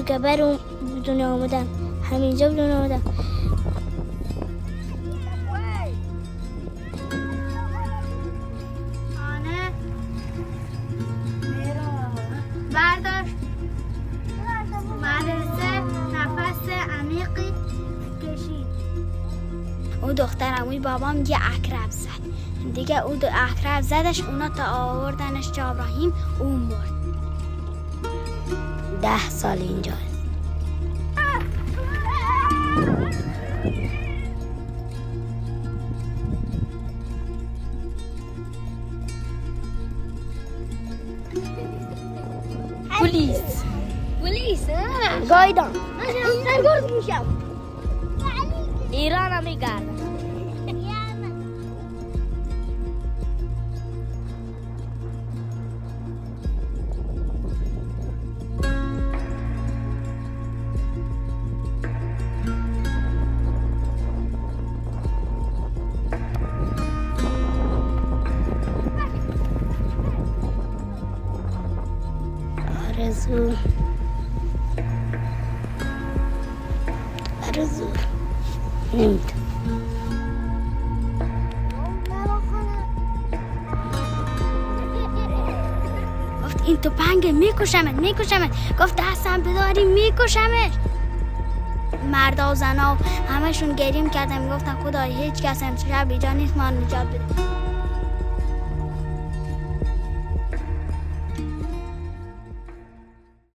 که بر دنیا آمدم همینجا دنیا آمدم. برداشت مدرسه نفس عمیقی کشید. او دختر عموی بابام یه عقرب زد دیگه. او عقرب زدش، اونا تا آوردنش جا ابراهیم او مرد. 10 سال اینجا است. پلیس گایدان من سرگرد میشم. ایران هم میگردم. آرزو نمیدونم. گفت این توپنگه میکشمت. گفت دستم بداری میکشمش. مردا و زنا همشون گریم کردن، میگفتن خدای هیچ کس امشب اینجا نیست، ما نجات بده.